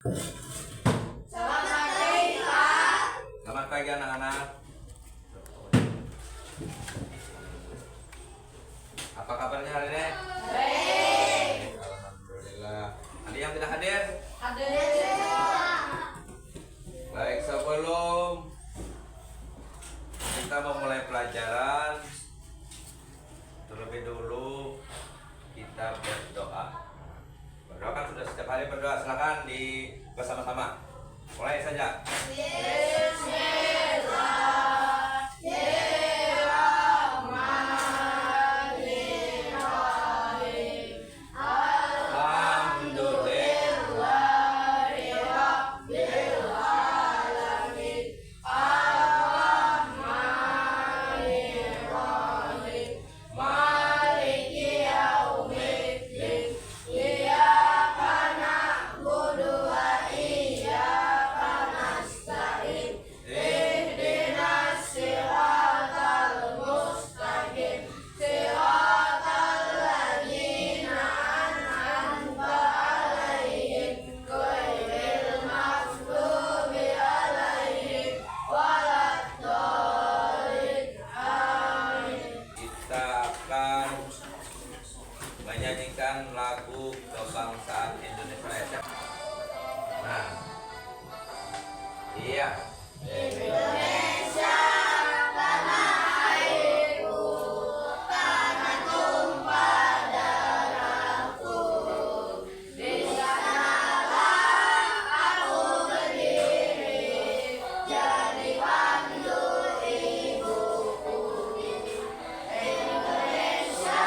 Selamat pagi anak-anak. Apa kabarnya hari ini? Baik. Alhamdulillah. Ada yang tidak hadir? Hadir. Baik, sebelum kita memulai pelajaran, terlebih dulu kita berdoa. Berdoa kan sudah setiap hari berdoa. Silakan bersama-sama. Mulai saja. Menyanyikan lagu kebangsaan Indonesia. Nah, iya. Indonesia tanah airku, tanah tumpah darahku. Di sanalah aku berdiri, jadi pandu ibuku. Indonesia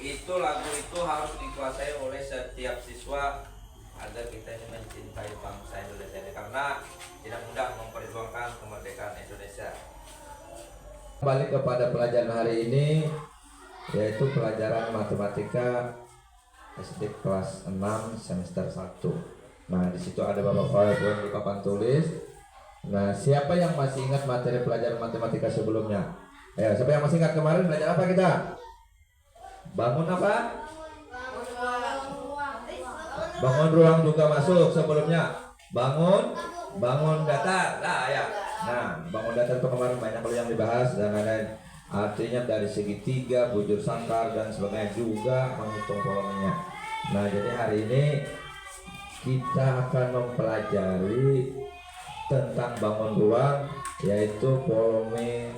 itu lagu itu harus dikuasai oleh setiap siswa agar kita ini mencintai bangsa Indonesia ini, karena tidak mudah memperjuangkan kemerdekaan Indonesia. Kembali kepada pelajaran hari ini, yaitu pelajaran matematika SD kelas 6 semester 1. Nah, di situ ada beberapa poin di papan tulis. Nah, siapa yang masih ingat materi pelajaran matematika sebelumnya? Ayo, siapa yang masih ingat kemarin belajar apa kita? Bangun apa? Bangun ruang juga masuk sebelumnya. Bangun datar. Nah, ya. Nah, bangun datar itu kemarin banyak yang dibahas dan ada artinya dari segitiga, bujur sangkar dan sebagainya, juga menghitung volumenya. Nah, jadi hari ini kita akan mempelajari tentang bangun ruang, yaitu volume,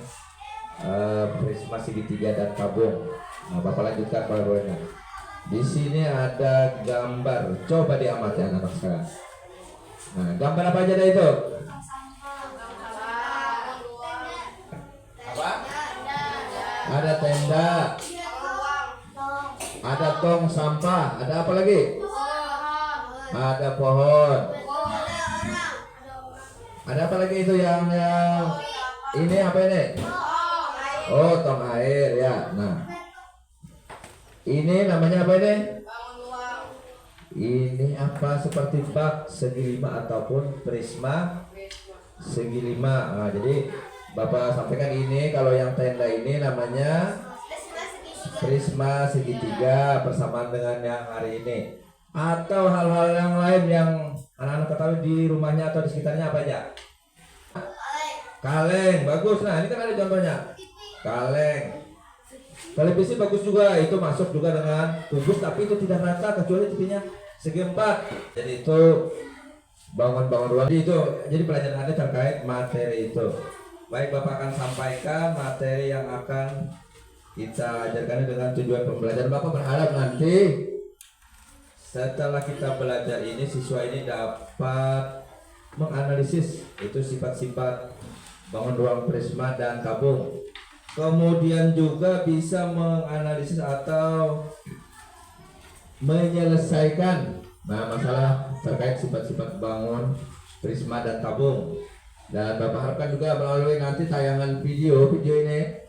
prisma segitiga dan tabung. Nah, Bapak lanjutkan PowerPoint-nya. Di sini ada gambar. Coba diamati anak-anak sekarang. Nah, gambar apa aja itu? Apa? Ada tenda. Ada tong sampah. Ada apa lagi? Ada pohon. Ada apa lagi itu yang ini apa ini? Oh, tong air ya. Nah, ini namanya apa ini? Ini apa, seperti bak segi 5 ataupun prisma segi 5. Nah, jadi Bapak sampaikan ini, kalau yang tenda ini namanya prisma segitiga, persamaan dengan yang hari ini. atau hal-hal yang lain yang anak-anak ketahui di rumahnya atau di sekitarnya apa aja? Kaleng, bagus. Nah, ini kan ada contohnya. Kaleng. Televisi bagus juga, itu masuk juga dengan kubus, tapi itu tidak rata kecuali TV-nya segi 4. Jadi itu bangun-bangun ruang itu. Jadi pelajaran Anda terkait materi itu. Baik, Bapak akan sampaikan materi yang akan kita ajarkan dengan tujuan pembelajaran. Bapak berharap nanti setelah kita belajar ini, siswa ini dapat menganalisis itu sifat-sifat bangun ruang prisma dan tabung. Kemudian juga bisa menganalisis atau menyelesaikan masalah terkait sifat-sifat bangun prisma dan tabung. Dan Bapak harapkan juga melalui nanti tayangan video ini,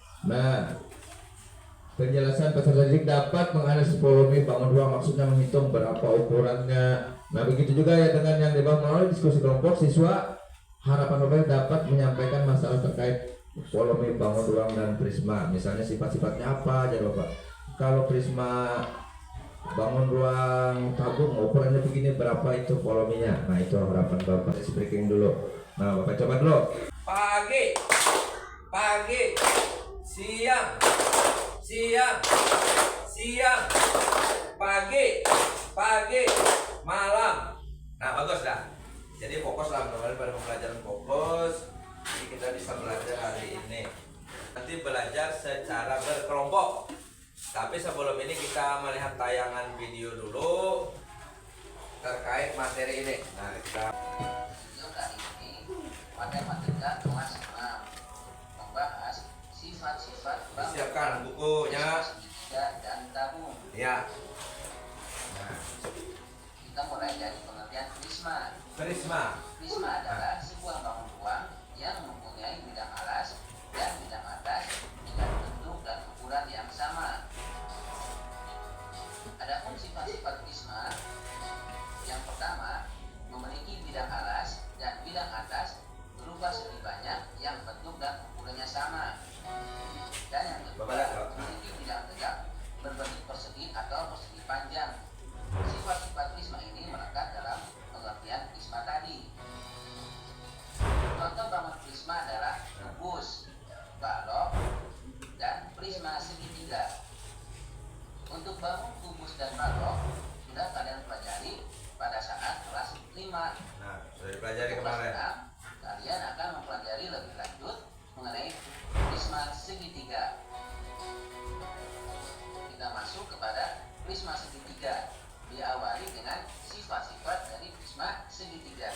penjelasan peserta didik dapat menganalisis volume bangun ruang, maksudnya menghitung berapa ukurannya. Nah, begitu juga ya dengan yang dibahas melalui diskusi kelompok, siswa harapan Bapak dapat menyampaikan masalah terkait volume bangun ruang dan prisma. Misalnya sifat-sifatnya apa aja Bapak. Kalau prisma bangun ruang tabung ukurannya begini, berapa itu volumenya. Nah, itu harapan Bapak. Speaking dulu. Nah, Bapak coba dulu. Pagi, siang, pagi, malam. Nah, bagus dah. Jadi fokuslah teman-teman pada pembelajaran fokus. Jadi kita bisa belajar hari ini. Nanti belajar secara berkelompok. Tapi sebelum ini kita melihat tayangan video dulu terkait materi ini. Nah, kita Video kali ini pada materi kelas 6 membahas sifat-sifat siapkan bukunya. segitiga dan tabung. Ya. Nah, Kita mulai dari pengertian prisma. prisma. Prisma adalah sebuah bangun ruang yang mempunyai bidang alas dan bidang atas dengan bentuk dan ukuran yang sama. Adapun sifat-sifat prisma, yang pertama memiliki bidang alas dan bidang atas berupa segi banyak yang bentuk dan ukurannya sama. Dan yang kedua memiliki bidang tegak berbentuk persegi atau persegi panjang. Sifat-sifat prisma ini melekat dalam pengertian prisma tadi. Contoh bangun prisma adalah kubus, balok, dan prisma segitiga. Untuk bangun kubus dan balok sudah kalian pelajari pada saat kelas 5. Nah, sudah dipelajari Untuk kemarin. kelas 6, kalian akan mempelajari lebih lanjut mengenai prisma segitiga. Kita masuk kepada prisma segitiga. Diawali dengan sifat-sifat dari prisma segitiga.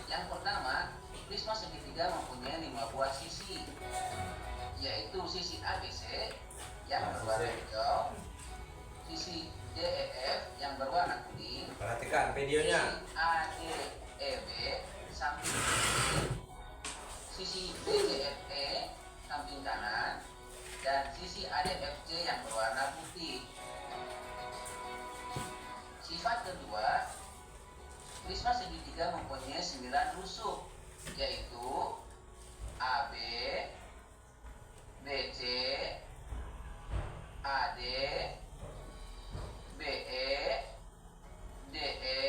Yang pertama, prisma segitiga mempunyai 5 buah sisi, yaitu sisi ABC yang berwarna hijau, sisi DEF yang berwarna kuning, Perhatikan videonya. sisi ADEB samping kiri, sisi BCFE samping kanan, dan sisi ADFC yang berwarna putih. Sifat kedua, prisma segitiga mempunyai 9 rusuk, yaitu AB, BC, AD, BE, DE,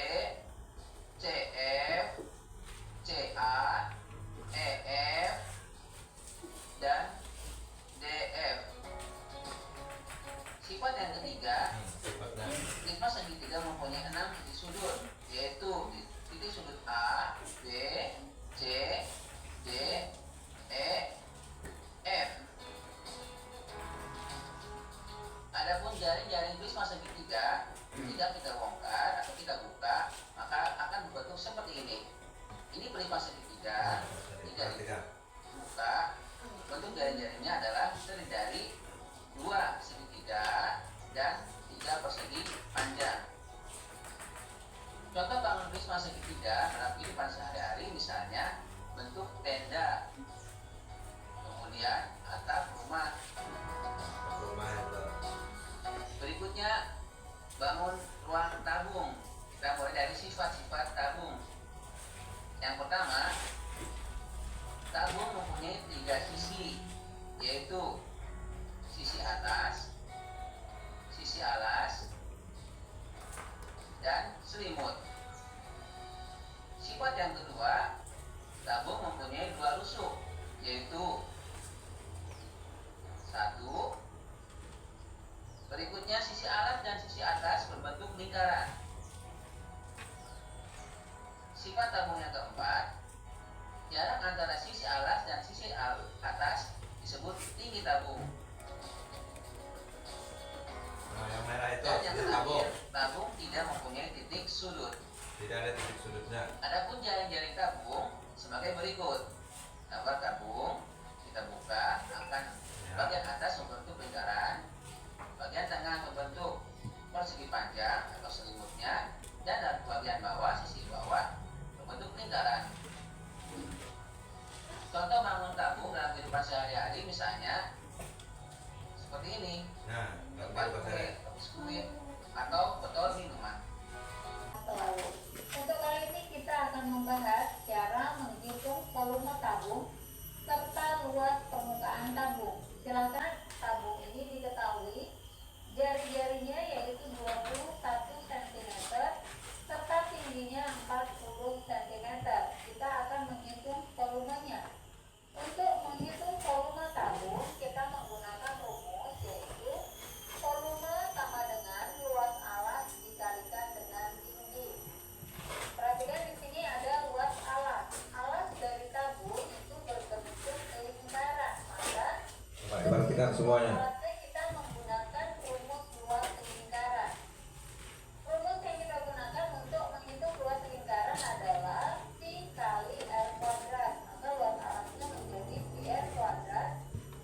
CF, CA, EF, dan DF. Sifat yang ketiga, prisma segitiga mempunyai 6 titik sudut, yaitu titik sudut A, B, C, D, E, F. Adapun jaring-jaring prisma segitiga jika kita bongkar atau kita buka, maka akan berbentuk seperti ini. Ini prisma segitiga. Jika dibuka, bentuk jaring-jaringnya adalah terdiri dari 2 segitiga dan 3 persegi panjang. Contoh bangun prisma segitiga dalam kehidupan sehari-hari, misalnya bentuk tenda, kemudian atap rumah. Berikutnya, bangun ruang tabung. Kita mulai dari sifat-sifat tabung. Yang pertama, tabung mempunyai 3 sisi, yaitu sisi atas, sisi alas, dan Berikutnya sisi alas dan sisi atas berbentuk lingkaran. Sifat tabung yang keempat, jarak antara sisi alas dan sisi atas disebut tinggi tabung. Nah, yang merah itu Dan yang titik tabung. terakhir, tabung tidak mempunyai titik sudut. Tidak ada titik sudutnya. Adapun jaring-jaring tabung sebagai berikut. Gambar tabung kita buka, akan bagian atas membentuk lingkaran, bagian tengah membentuk persegi panjang atau selimutnya, dan bagian bawah, sisi bawah membentuk lingkaran. Contoh bangun tabung dalam kehidupan sehari-hari misalnya seperti ini, Nah, tempat kulit atau botol minuman. Untuk kali ini kita akan membahas cara menghitung volume tabung serta luas permukaan tabung. Silakan, tabung ini diketahui jari-jarinya yaitu 21 cm serta tingginya 40 cm. Kita akan menghitung volumenya. Untuk menghitung volume tabung, kita menggunakan rumus yaitu volume sama dengan luas alas dikalikan dengan tinggi. Perhatikan di sini ada luas alas. Alas dari tabung itu berbentuk lingkaran. Maka Perhatikan semuanya. alatnya kita menggunakan rumus luas lingkaran. Rumus yang kita gunakan untuk menghitung luas lingkaran adalah Pi kali R kuadrat. Maka luas alasnya menjadi Pi R kuadrat.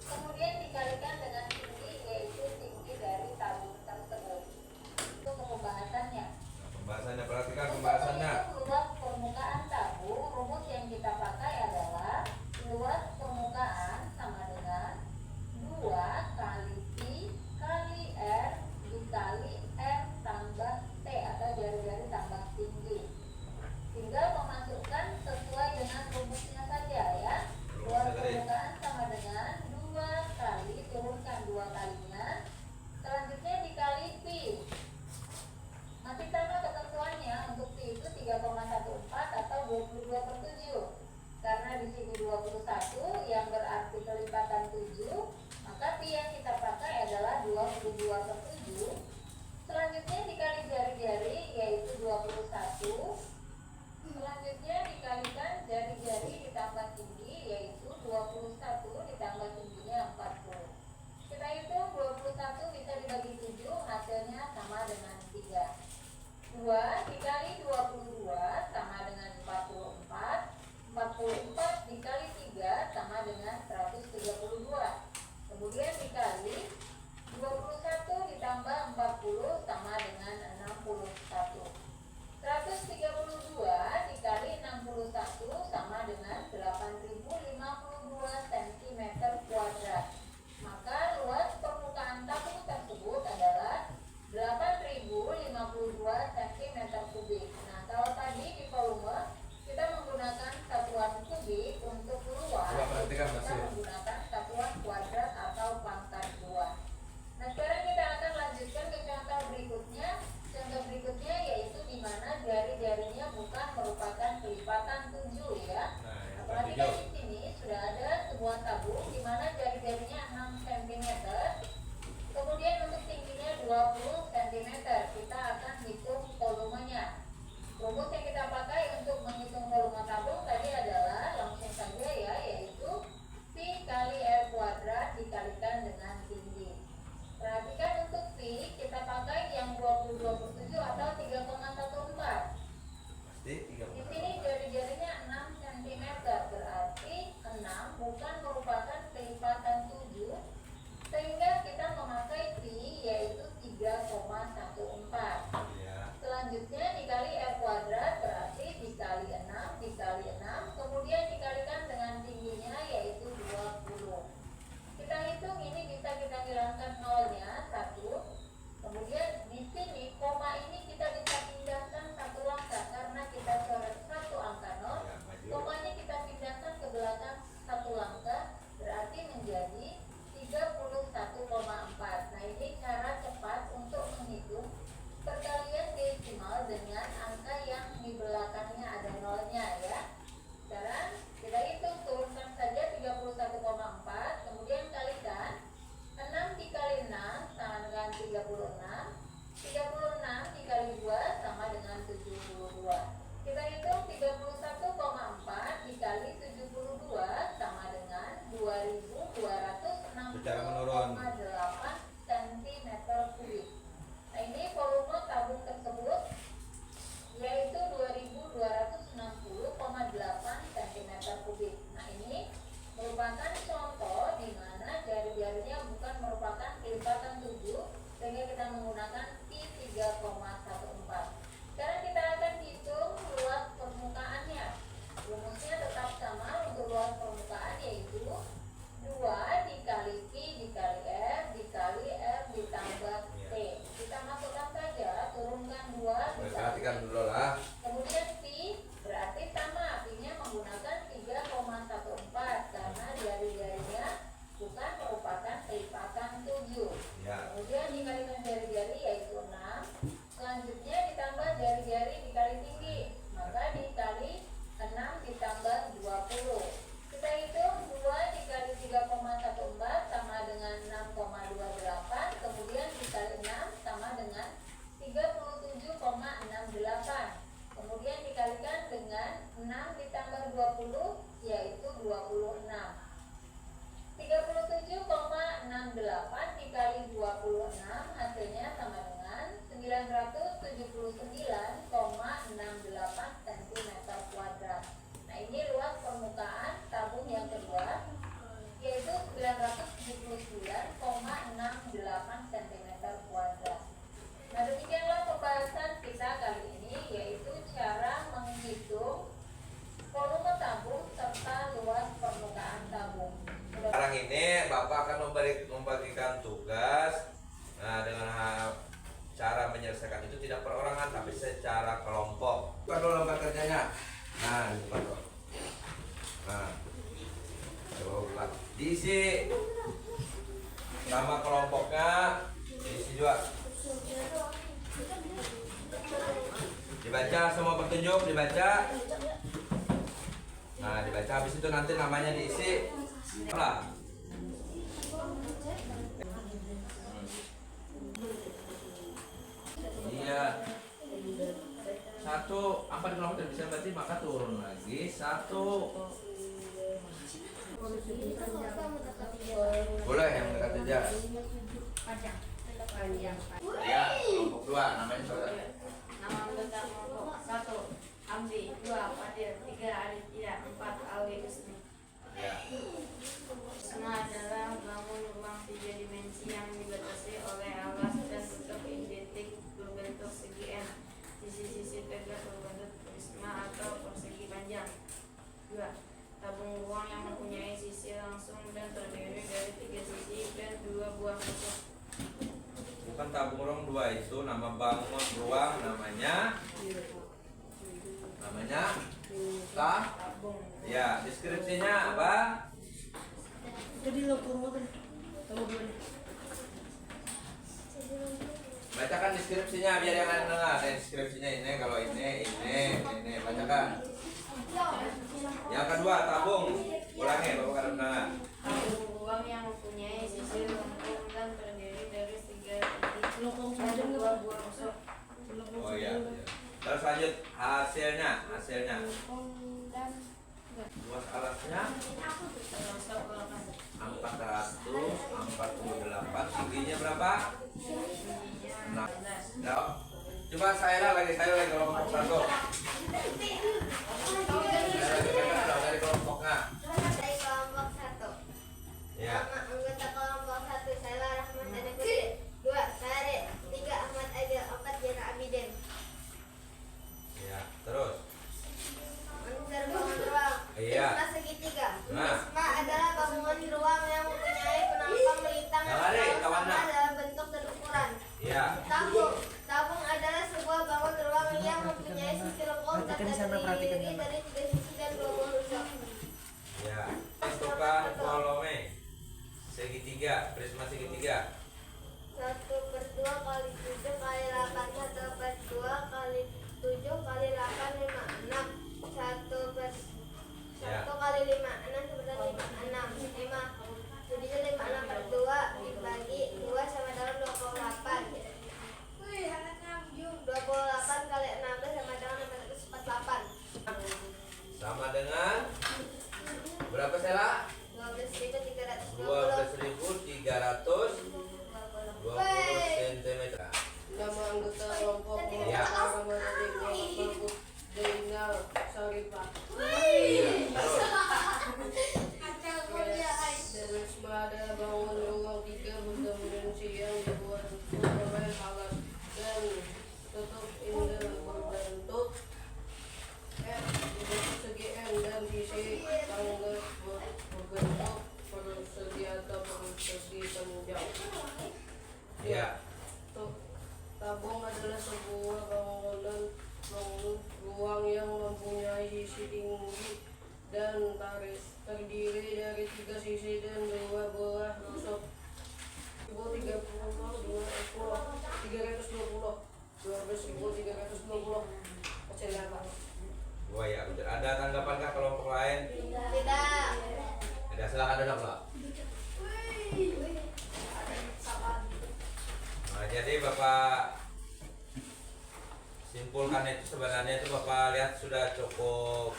Kemudian dikalikan dengan tinggi, yaitu tinggi dari tabung tersebut. Itu pembahasannya. Pembahasannya, perhatikan pembahasannya. Untuk luas permukaan tabung, rumus yang kita pakai adalah luas permukaan sama dengan 2 kali Pi kali R dikali R tambah T atau jari-jari tambah tinggi. Tinggal memasukkan sesuai dengan rumusnya saja ya. Luas permukaan sama dengan 2 kali, turunkan 2 kalinya. Selanjutnya dikali Pi. Masih sama ketentuannya, untuk Pi itu 3,14 atau 22/7. Karena di sini 21 yang berarti kelipatan 7, maka Pi yang kita pakai adalah 22/7. Selanjutnya dikali jari-jari yaitu 21. Selanjutnya dikalikan jari-jari ditambah tinggi yaitu 21 ditambah tingginya 40. Kita hitung 21 bisa dibagi 7, hasilnya sama dengan 3. 2 dikali 22 sama dengan 44. 44 dikali 3 sama dengan 132. Kemudian dikali 21 ditambah 40 sama dengan 61. 132 dikali 61 sama dengan tugas. Nah, dengan cara menyelesaikan itu tidak perorangan tapi secara kelompok. Buka dulu lembar kerjanya. Nah, dibuka dulu. Nah, coba buka. Diisi nama kelompoknya, diisi juga. Dibaca semua petunjuk, dibaca. Nah, dibaca habis itu nanti namanya diisi. Lah. Iya. 1 4 kelompok tidak bisa berarti maka turun lagi 1. Boleh yang dekat aja. Ya, kelompok 2 namanya saudara. Nama anggota kelompok 1 Amdi, 2 Fadil, 3 Aditya, 4 Alwi Usni. Ya. Prisma adalah bangun ruang 3 dimensi yang dibatasi oleh alas dan bentuk identik berbentuk segi N. Sisi-sisi tegak berbentuk prisma atau persegi panjang. 2. Tabung ruang yang mempunyai sisi langsung dan terdiri dari 3 sisi dan 2 buah kosong. Bukan tabung ruang 2 itu nama bangun ruang namanya Tabung. ya, deskripsinya apa? Bacakan deskripsinya biar yang lain dengar. Deskripsinya ini, kalau ini bacakan. Yang kedua tabung, ulangi bapak kada mendengar. Tabung ruang yang mempunyai sisi lengkung dan terdiri dari 3 sisi dan 2 buah kosong. Oh iya. Terus lanjut hasilnya. Luas alasnya 448. Tingginya berapa? Nah, coba saya lagi kelompok 1. Dari kelompoknya. Dari kelompok 1. Ya. Nama anggota kelompok 1 Saila Rahman dan Putri. 2 Sare. 3 Ahmad Adil. 4 Jana Abidin. Ya, terus. Unsur bangun ruang. Iya. Prisma segitiga. Nah. Prisma adalah bangunan ruang yang mempunyai penampang melintang Yang yang ada, selalu kawan sama nak. dalam bentuk dan ukuran. Ya. Tabung adalah sebuah bangun ruang yang mempunyai sisi lengkung dan terdiri dari 3 sisi dan 2 buah kosong. Ya. Tentukan volume segitiga, prisma segitiga. 1/2 kali 7 kali 8. 1/2 kali 7 kali 8 56. 1 kali 5 6 sebentar 5 jadinya 56/2 dibagi 2 sama dengan 28. 28 kali 16 sama dengan 648. Sama dengan berapa Sela? 12.320. 12.320 cm. Nama anggota kelompok Ya. kelompok Zainal Sarifah. Prisma adalah bangun ruang 3 berdimensi yang dibuat oleh alas dan tutup indah berbentuk segi N dan sisi tangga berbentuk persegi atau persegi panjang. Ya. Tabung adalah sebuah bangunan ruang yang mempunyai sisi tinggi dan terdiri dari 3 sisi dan 2 buah kosong. 12.320 kecelakaan. Wah ya, ada tanggapankah kelompok lain? Tidak. Tidak, silakan duduk Pak. Nah, jadi Bapak simpulkan itu sebenarnya itu Bapak lihat sudah cukup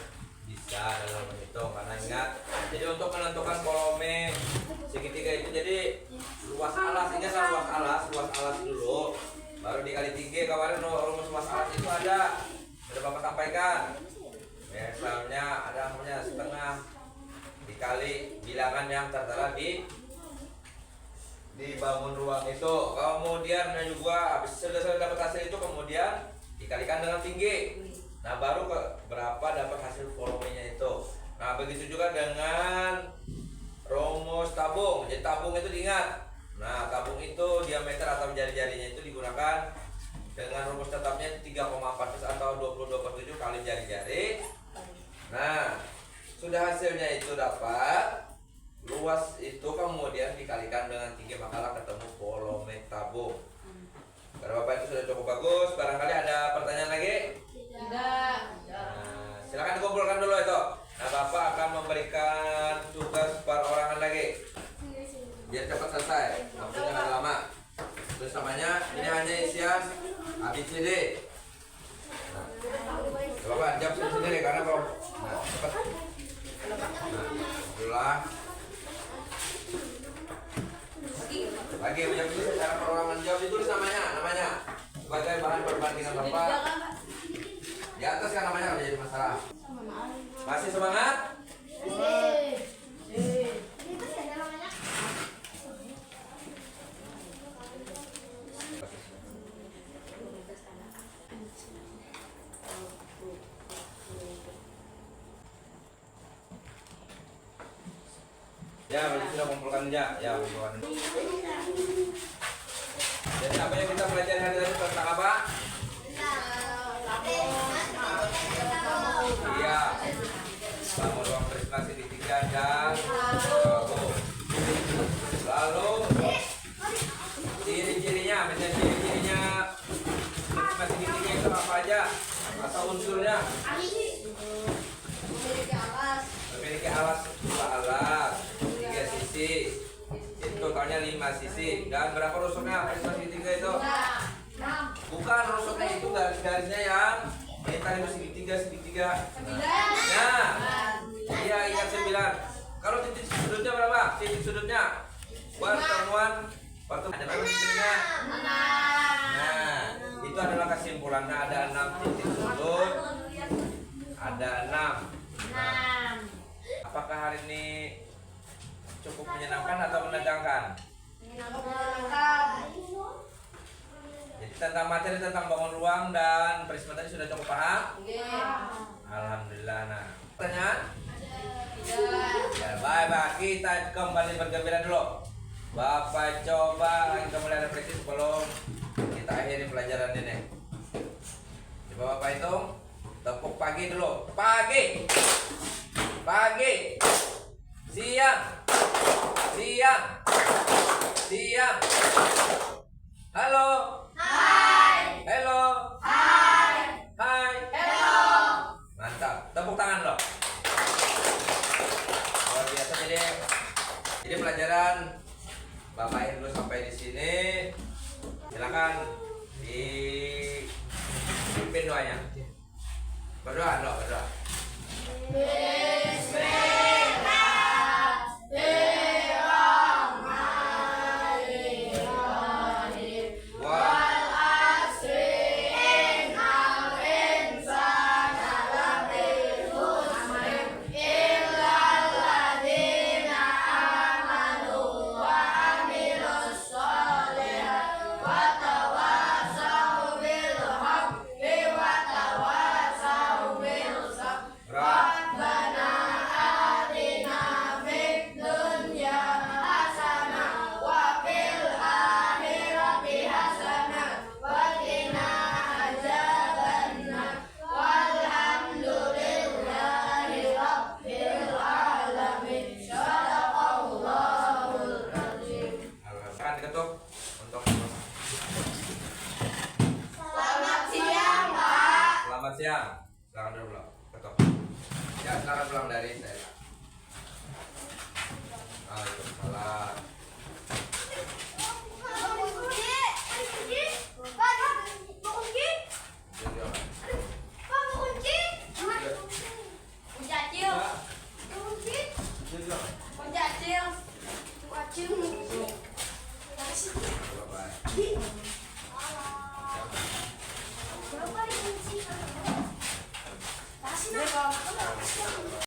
bisa dalam menghitung, karena ingat jadi untuk menentukan volume segitiga itu jadi luas alas, ingat kan luas alas dulu baru dikali 3. Kemarin rumus luas alas itu ada sudah Bapak sampaikan. Misalnya ada namanya setengah dikali bilangan yang tertera di bangun ruang itu. Kemudian juga habis sudah dapat hasil itu kemudian dikalikan dengan tinggi. Nah, baru berapa dapat hasil volumenya itu. Nah, begitu juga dengan rumus tabung. Jadi tabung itu diingat Nah, tabung itu diameter atau jari-jarinya itu digunakan dengan rumus tetapnya 3,14 atau 22/7 kali jari-jari. Nah, sudah hasilnya itu dapat, luas itu kemudian dikalikan dengan 3, makalah ketemu volume tabung. Karena Bapak itu sudah cukup bagus, barangkali ada pertanyaan lagi? Tidak. Nah, silakan dikumpulkan dulu itu. Nah, Bapak akan memberikan tugas perorangan lagi biar cepat selesai, waktunya nggak lama. Terus namanya ini hanya isian ABCD. Nah, Bapak jawab sendiri karena kalau cepat. Nah, lagi menjawab itu secara perorangan, jawab ditulis namanya sebagai bahan perbandingan Bapak. Di atas kan namanya nggak jadi masalah. Masih semangat? Ya, berarti sudah kumpulkan ya, kumpulkan. Jadi apa yang kita pelajari hari tadi tentang apa? Iya, bangun ruang prisma segitiga dan tabung. Lalu ciri-cirinya, misalnya ciri-cirinya prisma segitiga itu apa aja? Atau unsurnya? Memiliki alas, 2 alas, 3 sisi. Itu totalnya 5 sisi. Dan berapa rusuknya prisma segitiga itu? Bukan rusuknya itu garis-garisnya yang ini tadi segitiga. Nah, iya ingat 9. Kalau titik sudutnya berapa? Titik sudutnya pertemuan ada berapa titiknya? Nah, itu adalah kesimpulannya, ada 6 titik sudut. Ada 6. Nah, apakah hari ini cukup menyenangkan atau menegangkan? Jadi tentang materi tentang bangun ruang dan prisma tadi sudah cukup paham? Alhamdulillah. Nah, pertanyaan? Ya, baik, kita kembali bergembira dulu. Bapak coba kembali refleksi sebelum kita akhiri pelajaran ini. Coba Bapak hitung. Tepuk pagi dulu. Pagi, siang, halo. Hai. Hello. Hai. Hello. Mantap. Tepuk tangan loh. Luar biasa. Jadi pelajaran Bapak akhir dulu sampai di sini. Silakan dipimpin doanya. Berdoa. Selamat siang. Silakan dulu pulang. Ketok. Ya, silakan pulang dari saya. Waalaikumsalam. Bye-bye.